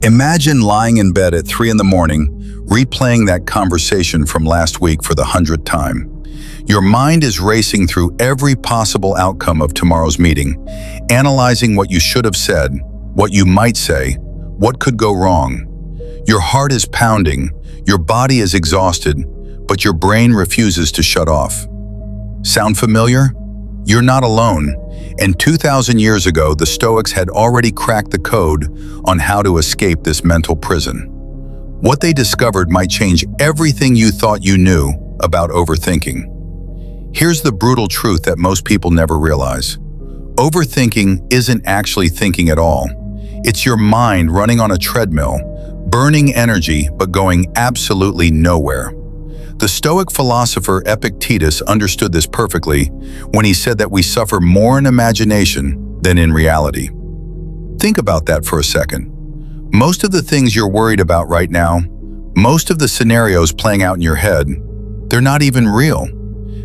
Imagine lying in bed at 3 in the morning, replaying that conversation from last week for the 100th time. Your mind is racing through every possible outcome of tomorrow's meeting, analyzing what you should have said, what you might say, what could go wrong. Your heart is pounding, your body is exhausted, but your brain refuses to shut off. Sound familiar? You're not alone. And 2,000 years ago, the Stoics had already cracked the code on how to escape this mental prison. What they discovered might change everything you thought you knew about overthinking. Here's the brutal truth that most people never realize. Overthinking isn't actually thinking at all. It's your mind running on a treadmill, burning energy but going absolutely nowhere. The Stoic philosopher Epictetus understood this perfectly when he said that we suffer more in imagination than in reality. Think about that for a second. Most of the things you're worried about right now, most of the scenarios playing out in your head, they're not even real.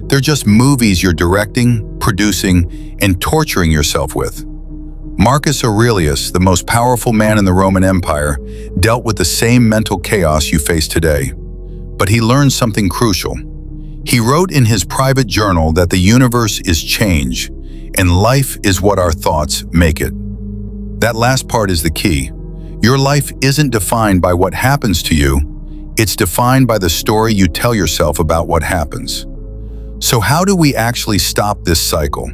They're just movies you're directing, producing, and torturing yourself with. Marcus Aurelius, the most powerful man in the Roman Empire, dealt with the same mental chaos you face today. But he learned something crucial. He wrote in his private journal that the universe is change, and life is what our thoughts make it. That last part is the key. Your life isn't defined by what happens to you, it's defined by the story you tell yourself about what happens. So how do we actually stop this cycle?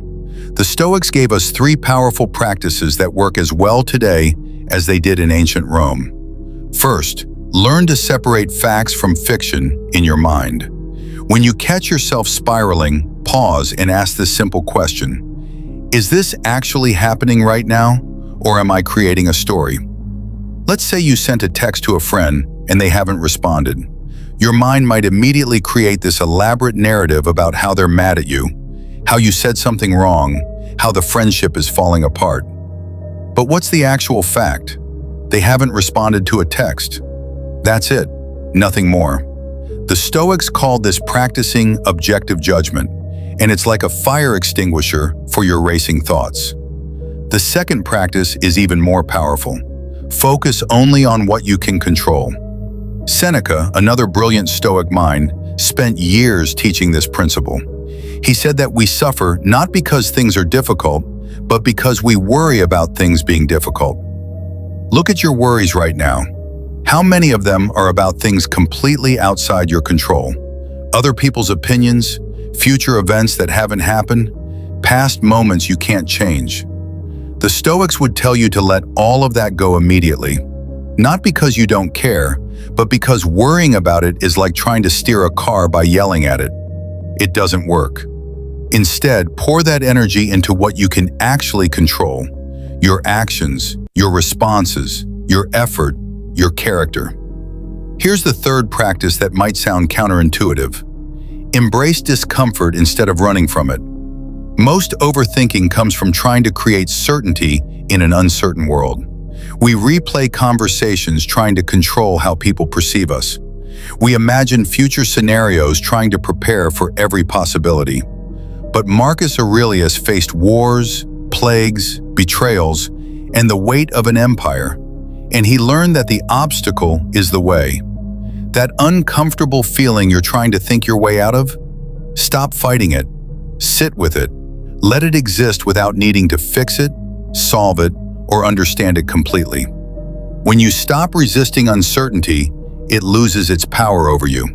The Stoics gave us 3 powerful practices that work as well today as they did in ancient Rome. First, learn to separate facts from fiction in your mind. When you catch yourself spiraling, pause and ask this simple question. Is this actually happening right now, or am I creating a story? Let's say you sent a text to a friend and they haven't responded. Your mind might immediately create this elaborate narrative about how they're mad at you, how you said something wrong, how the friendship is falling apart. But what's the actual fact? They haven't responded to a text. That's it, nothing more. The Stoics called this practicing objective judgment, and it's like a fire extinguisher for your racing thoughts. The second practice is even more powerful. Focus only on what you can control. Seneca, another brilliant Stoic mind, spent years teaching this principle. He said that we suffer not because things are difficult, but because we worry about things being difficult. Look at your worries right now. How many of them are about things completely outside your control? Other people's opinions, future events that haven't happened, past moments you can't change. The Stoics would tell you to let all of that go immediately. Not because you don't care, but because worrying about it is like trying to steer a car by yelling at it. It doesn't work. Instead, pour that energy into what you can actually control: your actions, your responses, your effort, your character. Here's the third practice that might sound counterintuitive. Embrace discomfort instead of running from it. Most overthinking comes from trying to create certainty in an uncertain world. We replay conversations trying to control how people perceive us. We imagine future scenarios trying to prepare for every possibility. But Marcus Aurelius faced wars, plagues, betrayals, and the weight of an empire, and he learned that the obstacle is the way. That uncomfortable feeling you're trying to think your way out of? Stop fighting it. Sit with it. Let it exist without needing to fix it, solve it, or understand it completely. When you stop resisting uncertainty, it loses its power over you.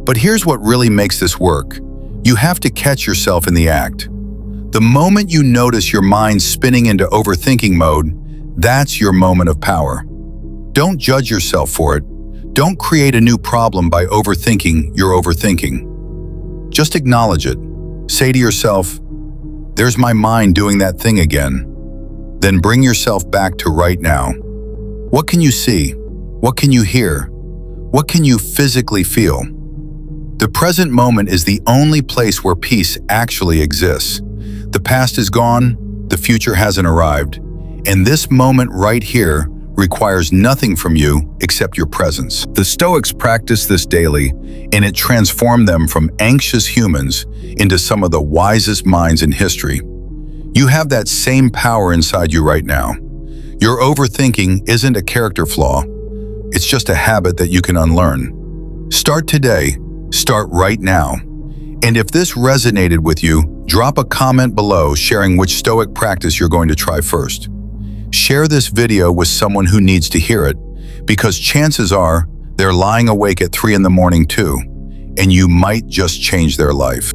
But here's what really makes this work. You have to catch yourself in the act. The moment you notice your mind spinning into overthinking mode, that's your moment of power. Don't judge yourself for it. Don't create a new problem by overthinking your overthinking. Just acknowledge it. Say to yourself, "There's my mind doing that thing again." Then bring yourself back to right now. What can you see? What can you hear? What can you physically feel? The present moment is the only place where peace actually exists. The past is gone, the future hasn't arrived, and this moment right here requires nothing from you except your presence. The Stoics practiced this daily, and it transformed them from anxious humans into some of the wisest minds in history. You have that same power inside you right now. Your overthinking isn't a character flaw. It's just a habit that you can unlearn. Start today. Start right now. And if this resonated with you, drop a comment below sharing which Stoic practice you're going to try first. Share this video with someone who needs to hear it, because chances are they're lying awake at 3 in the morning too, and you might just change their life.